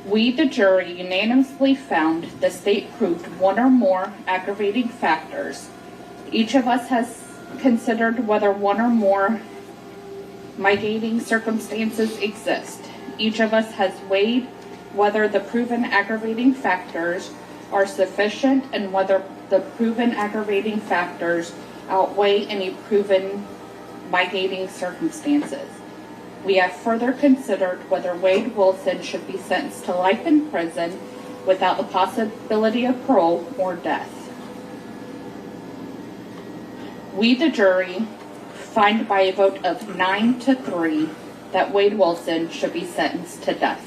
We, the jury, unanimously found the state proved one or more aggravating factors. Each of us has considered whether one or more mitigating circumstances exist. Each of us has weighed whether the proven aggravating factors are sufficient and whether the proven aggravating factors outweigh any proven mitigating circumstances. We have further considered whether Wade Wilson should be sentenced to life in prison without the possibility of parole or death. We, the jury, find by a vote of 9-3 that Wade Wilson should be sentenced to death.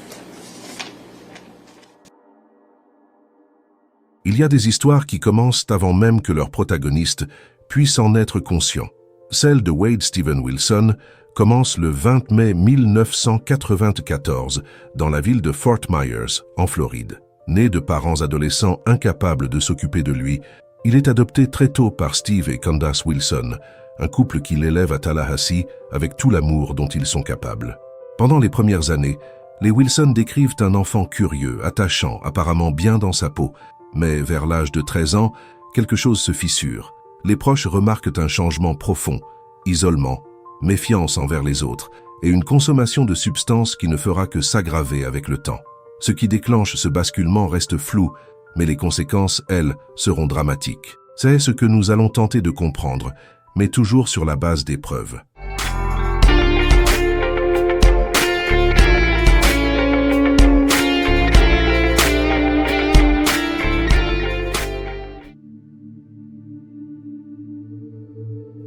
Il y a des histoires qui commencent avant même que leur protagoniste puisse en être conscient. Celle de Wade Steven Wilson commence le 20 mai 1994 dans la ville de Fort Myers, en Floride. Né de parents adolescents incapables de s'occuper de lui, il est adopté très tôt par Steve et Candace Wilson, un couple qui l'élève à Tallahassee avec tout l'amour dont ils sont capables. Pendant les premières années, les Wilson décrivent un enfant curieux, attachant, apparemment bien dans sa peau. Mais vers l'âge de 13 ans, quelque chose se fissure. Les proches remarquent un changement profond, isolement, méfiance envers les autres et une consommation de substances qui ne fera que s'aggraver avec le temps. Ce qui déclenche ce basculement reste flou, mais les conséquences, elles, seront dramatiques. C'est ce que nous allons tenter de comprendre, mais toujours sur la base des preuves.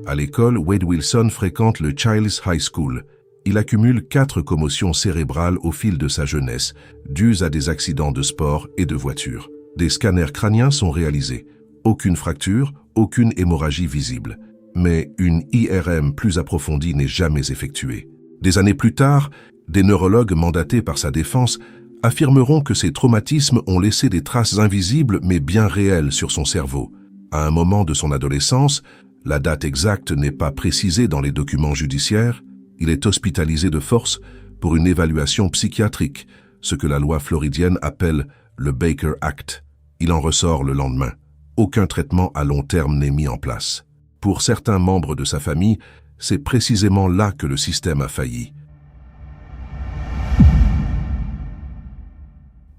À l'école, Wade Wilson fréquente le Child's High School. Il accumule 4 commotions cérébrales au fil de sa jeunesse, dues à des accidents de sport et de voiture. Des scanners crâniens sont réalisés. Aucune fracture, aucune hémorragie visible. Mais une IRM plus approfondie n'est jamais effectuée. Des années plus tard, des neurologues mandatés par sa défense affirmeront que ces traumatismes ont laissé des traces invisibles mais bien réelles sur son cerveau. À un moment de son adolescence, la date exacte n'est pas précisée dans les documents judiciaires. Il est hospitalisé de force pour une évaluation psychiatrique, ce que la loi floridienne appelle le Baker Act. Il en ressort le lendemain. Aucun traitement à long terme n'est mis en place. Pour certains membres de sa famille, c'est précisément là que le système a failli.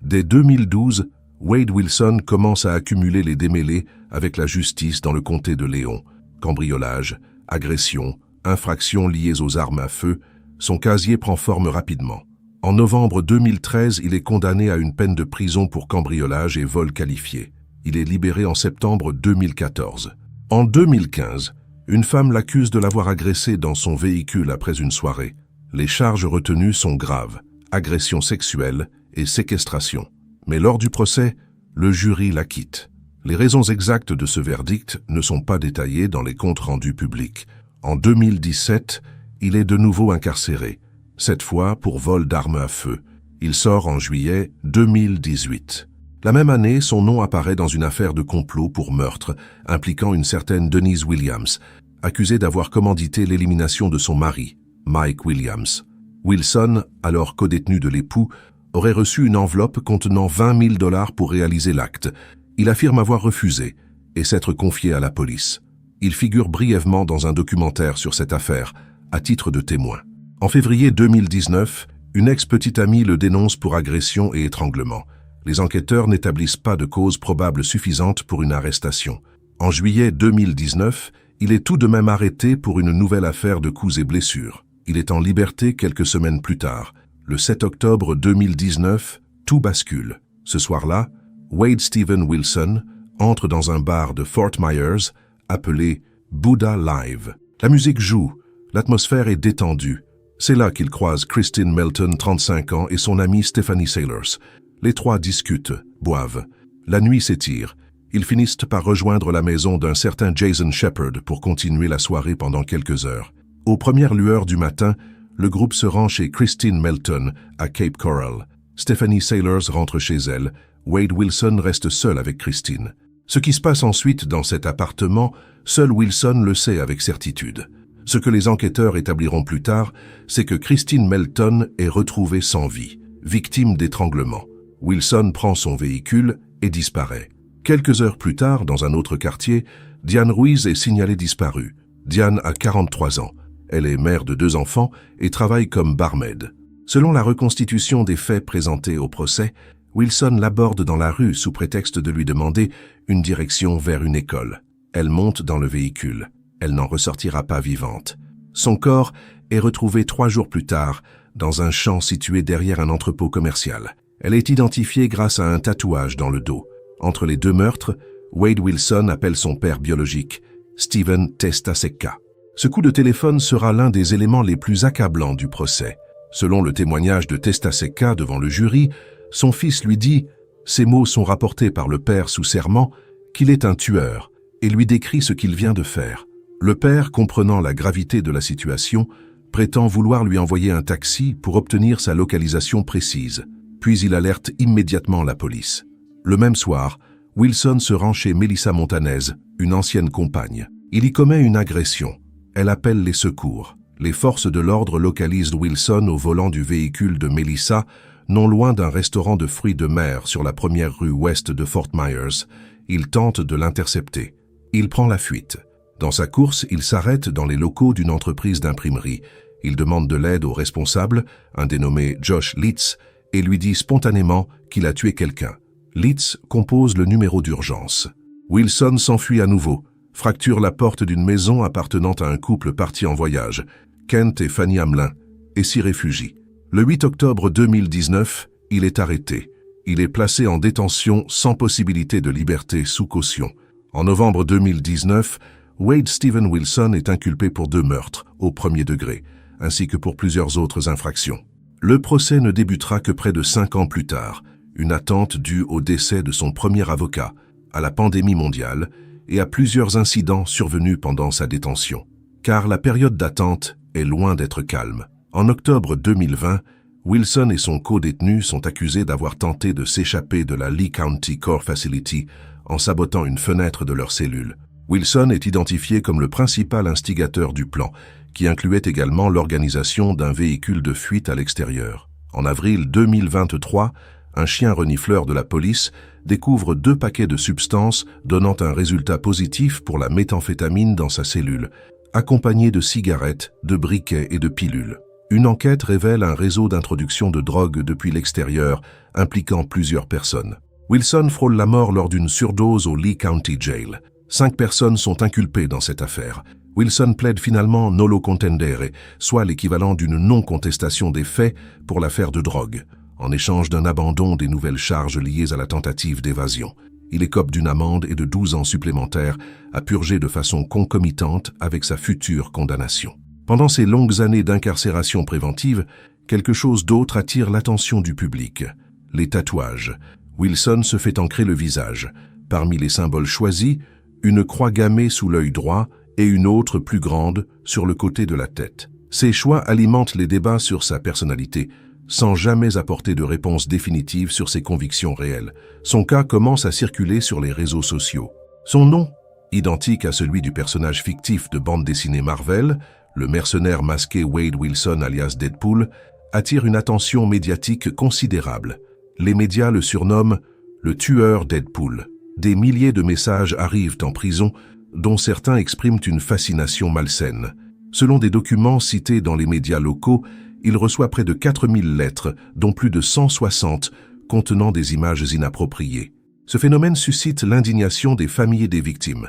Dès 2012, Wade Wilson commence à accumuler les démêlés avec la justice dans le comté de Léon. Cambriolage, agression, infractions liées aux armes à feu, son casier prend forme rapidement. En novembre 2013, il est condamné à une peine de prison pour cambriolage et vol qualifié. Il est libéré en septembre 2014. En 2015, une femme l'accuse de l'avoir agressé dans son véhicule après une soirée. Les charges retenues sont graves, agression sexuelle et séquestration. Mais lors du procès, le jury l'acquitte. Les raisons exactes de ce verdict ne sont pas détaillées dans les comptes rendus publics. En 2017, il est de nouveau incarcéré, cette fois pour vol d'armes à feu. Il sort en juillet 2018. La même année, son nom apparaît dans une affaire de complot pour meurtre impliquant une certaine Denise Williams, accusée d'avoir commandité l'élimination de son mari, Mike Williams. Wilson, alors codétenu de l'époux, aurait reçu une enveloppe contenant $20 000 pour réaliser l'acte. Il affirme avoir refusé et s'être confié à la police. Il figure brièvement dans un documentaire sur cette affaire, à titre de témoin. En février 2019, une ex-petite amie le dénonce pour agression et étranglement. Les enquêteurs n'établissent pas de cause probable suffisante pour une arrestation. En juillet 2019, il est tout de même arrêté pour une nouvelle affaire de coups et blessures. Il est en liberté quelques semaines plus tard. Le 7 octobre 2019, tout bascule. Ce soir-là, Wade Steven Wilson entre dans un bar de Fort Myers appelé Buddha Live. La musique joue, l'atmosphère est détendue. C'est là qu'il croise Christine Melton, 35 ans, et son amie Stephanie Sailors. Les trois discutent, boivent. La nuit s'étire. Ils finissent par rejoindre la maison d'un certain Jason Shepard pour continuer la soirée pendant quelques heures. Aux premières lueurs du matin, le groupe se rend chez Christine Melton à Cape Coral. Stephanie Sailors rentre chez elle. Wade Wilson reste seul avec Christine. Ce qui se passe ensuite dans cet appartement, seul Wilson le sait avec certitude. Ce que les enquêteurs établiront plus tard, c'est que Christine Melton est retrouvée sans vie, victime d'étranglement. Wilson prend son véhicule et disparaît. Quelques heures plus tard, dans un autre quartier, Diane Ruiz est signalée disparue. Diane a 43 ans. Elle est mère de 2 enfants et travaille comme barmaid. Selon la reconstitution des faits présentés au procès, Wilson l'aborde dans la rue sous prétexte de lui demander une direction vers une école. Elle monte dans le véhicule. Elle n'en ressortira pas vivante. Son corps est retrouvé 3 jours plus tard dans un champ situé derrière un entrepôt commercial. Elle est identifiée grâce à un tatouage dans le dos. Entre les 2 meurtres, Wade Wilson appelle son père biologique, Steven Testaseka. Ce coup de téléphone sera l'un des éléments les plus accablants du procès. Selon le témoignage de Testaseka devant le jury, son fils lui dit, ces mots sont rapportés par le père sous serment, qu'il est un tueur, et lui décrit ce qu'il vient de faire. Le père, comprenant la gravité de la situation, prétend vouloir lui envoyer un taxi pour obtenir sa localisation précise. Puis il alerte immédiatement la police. Le même soir, Wilson se rend chez Melissa Montanez, une ancienne compagne. Il y commet une agression. Elle appelle les secours. Les forces de l'ordre localisent Wilson au volant du véhicule de Melissa, non loin d'un restaurant de fruits de mer sur la première rue ouest de Fort Myers. Il tente de l'intercepter. Il prend la fuite. Dans sa course, il s'arrête dans les locaux d'une entreprise d'imprimerie. Il demande de l'aide au responsable, un dénommé Josh Litz, et lui dit spontanément qu'il a tué quelqu'un. Litz compose le numéro d'urgence. Wilson s'enfuit à nouveau, fracture la porte d'une maison appartenant à un couple parti en voyage, Kent et Fanny Hamelin, et s'y réfugie. Le 8 octobre 2019, il est arrêté. Il est placé en détention sans possibilité de liberté sous caution. En novembre 2019, Wade Steven Wilson est inculpé pour 2 meurtres au premier degré, ainsi que pour plusieurs autres infractions. Le procès ne débutera que près de 5 ans plus tard, une attente due au décès de son premier avocat, à la pandémie mondiale et à plusieurs incidents survenus pendant sa détention. Car la période d'attente est loin d'être calme. En octobre 2020, Wilson et son co-détenu sont accusés d'avoir tenté de s'échapper de la Lee County Core Facility en sabotant une fenêtre de leur cellule. Wilson est identifié comme le principal instigateur du plan, qui incluait également l'organisation d'un véhicule de fuite à l'extérieur. En avril 2023, un chien renifleur de la police découvre 2 paquets de substances donnant un résultat positif pour la méthamphétamine dans sa cellule, accompagnés de cigarettes, de briquets et de pilules. Une enquête révèle un réseau d'introduction de drogue depuis l'extérieur, impliquant plusieurs personnes. Wilson frôle la mort lors d'une surdose au Lee County Jail. 5 personnes sont inculpées dans cette affaire. Wilson plaide finalement nolo contendere, soit l'équivalent d'une non-contestation des faits pour l'affaire de drogue, en échange d'un abandon des nouvelles charges liées à la tentative d'évasion. Il écope d'une amende et de 12 ans supplémentaires à purger de façon concomitante avec sa future condamnation. Pendant ces longues années d'incarcération préventive, quelque chose d'autre attire l'attention du public. Les tatouages. Wilson se fait ancrer le visage. Parmi les symboles choisis, une croix gammée sous l'œil droit et une autre plus grande sur le côté de la tête. Ces choix alimentent les débats sur sa personnalité, sans jamais apporter de réponse définitive sur ses convictions réelles. Son cas commence à circuler sur les réseaux sociaux. Son nom, identique à celui du personnage fictif de bande dessinée Marvel, le mercenaire masqué Wade Wilson alias Deadpool, attire une attention médiatique considérable. Les médias le surnomment le tueur Deadpool. Des milliers de messages arrivent en prison, dont certains expriment une fascination malsaine. Selon des documents cités dans les médias locaux, il reçoit près de 4000 lettres, dont plus de 160 contenant des images inappropriées. Ce phénomène suscite l'indignation des familles des victimes.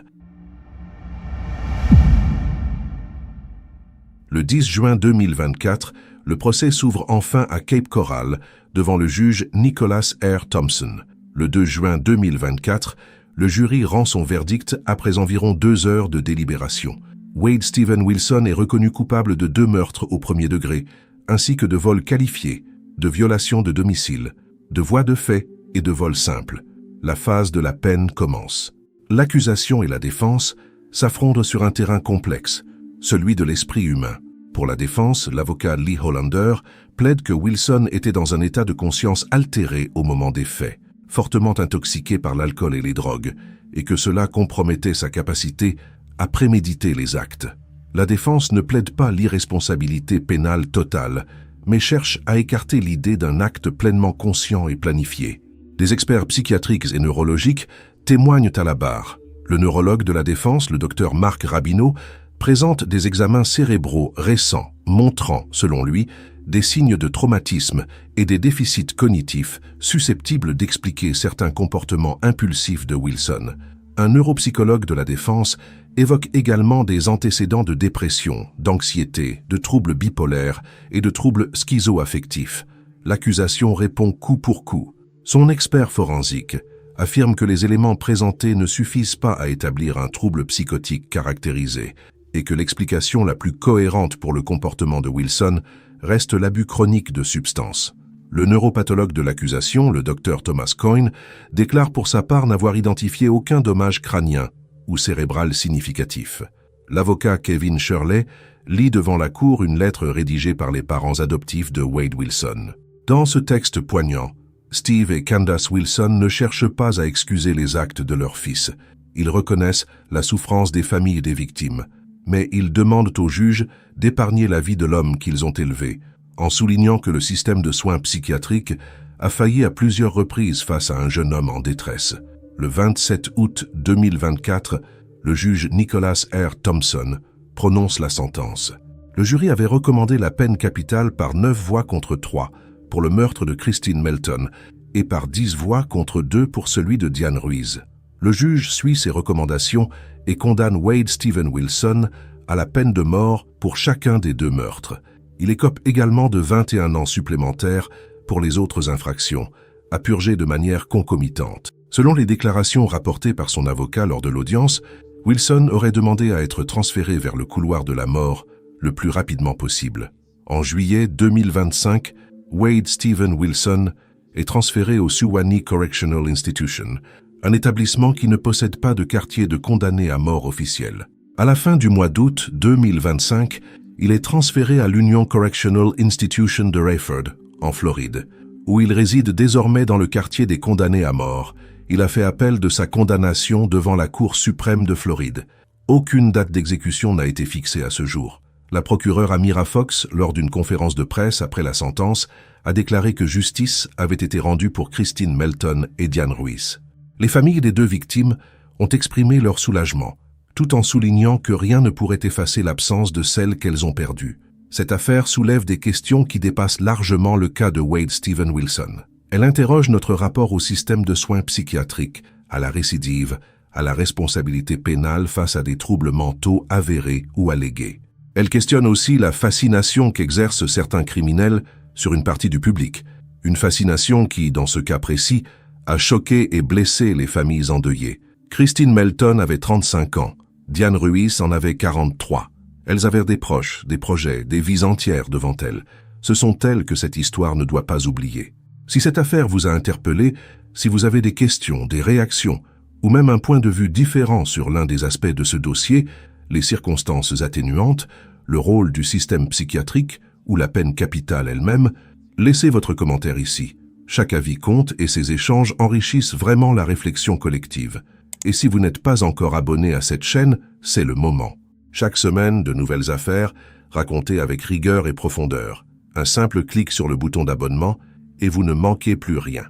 Le 10 juin 2024, le procès s'ouvre enfin à Cape Coral devant le juge Nicholas R. Thompson. Le 2 juin 2024, le jury rend son verdict après environ 2 heures de délibération. Wade Steven Wilson est reconnu coupable de 2 meurtres au premier degré, ainsi que de vol qualifié, de violation de domicile, de voies de fait et de vol simple. La phase de la peine commence. L'accusation et la défense s'affrontent sur un terrain complexe, celui de l'esprit humain. Pour la défense, l'avocat Lee Hollander plaide que Wilson était dans un état de conscience altéré au moment des faits, fortement intoxiqué par l'alcool et les drogues, et que cela compromettait sa capacité à préméditer les actes. La défense ne plaide pas l'irresponsabilité pénale totale, mais cherche à écarter l'idée d'un acte pleinement conscient et planifié. Des experts psychiatriques et neurologiques témoignent à la barre. Le neurologue de la défense, le docteur Marc Rabineau, présente des examens cérébraux récents montrant, selon lui, des signes de traumatisme et des déficits cognitifs susceptibles d'expliquer certains comportements impulsifs de Wilson. Un neuropsychologue de la défense évoque également des antécédents de dépression, d'anxiété, de troubles bipolaires et de troubles schizoaffectifs. L'accusation répond coup pour coup. Son expert forensique affirme que les éléments présentés ne suffisent pas à établir un trouble psychotique caractérisé et que l'explication la plus cohérente pour le comportement de Wilson reste l'abus chronique de substances. Le neuropathologue de l'accusation, le docteur Thomas Coyne, déclare pour sa part n'avoir identifié aucun dommage crânien ou cérébral significatif. L'avocat Kevin Shirley lit devant la cour une lettre rédigée par les parents adoptifs de Wade Wilson. Dans ce texte poignant, Steve et Candace Wilson ne cherchent pas à excuser les actes de leur fils. Ils reconnaissent la souffrance des familles et des victimes, mais ils demandent au juge d'épargner la vie de l'homme qu'ils ont élevé, en soulignant que le système de soins psychiatriques a failli à plusieurs reprises face à un jeune homme en détresse. Le 27 août 2024, le juge Nicholas R. Thompson prononce la sentence. Le jury avait recommandé la peine capitale par 9 voix contre 3 pour le meurtre de Christine Melton et par 10 voix contre 2 pour celui de Diane Ruiz. Le juge suit ces recommandations et condamne Wade Steven Wilson à la peine de mort pour chacun des 2 meurtres. Il écope également de 21 ans supplémentaires pour les autres infractions, à purger de manière concomitante. Selon les déclarations rapportées par son avocat lors de l'audience, Wilson aurait demandé à être transféré vers le couloir de la mort le plus rapidement possible. En juillet 2025, Wade Steven Wilson est transféré au Suwannee Correctional Institution, un établissement qui ne possède pas de quartier de condamnés à mort officiel. À la fin du mois d'août 2025, il est transféré à l'Union Correctional Institution de Rayford, en Floride, où il réside désormais dans le quartier des condamnés à mort. Il a fait appel de sa condamnation devant la Cour suprême de Floride. Aucune date d'exécution n'a été fixée à ce jour. La procureure Amira Fox, lors d'une conférence de presse après la sentence, a déclaré que justice avait été rendue pour Christine Melton et Diane Ruiz. Les familles des 2 victimes ont exprimé leur soulagement, tout en soulignant que rien ne pourrait effacer l'absence de celles qu'elles ont perdues. Cette affaire soulève des questions qui dépassent largement le cas de Wade Steven Wilson. Elle interroge notre rapport au système de soins psychiatriques, à la récidive, à la responsabilité pénale face à des troubles mentaux avérés ou allégués. Elle questionne aussi la fascination qu'exercent certains criminels sur une partie du public, une fascination qui, dans ce cas précis, a choqué et blessé les familles endeuillées. Christine Melton avait 35 ans, Diane Ruiz en avait 43. Elles avaient des proches, des projets, des vies entières devant elles. Ce sont elles que cette histoire ne doit pas oublier. Si cette affaire vous a interpellé, si vous avez des questions, des réactions, ou même un point de vue différent sur l'un des aspects de ce dossier, les circonstances atténuantes, le rôle du système psychiatrique ou la peine capitale elle-même, laissez votre commentaire ici. Chaque avis compte et ces échanges enrichissent vraiment la réflexion collective. Et si vous n'êtes pas encore abonné à cette chaîne, c'est le moment. Chaque semaine, de nouvelles affaires, racontées avec rigueur et profondeur. Un simple clic sur le bouton d'abonnement et vous ne manquez plus rien.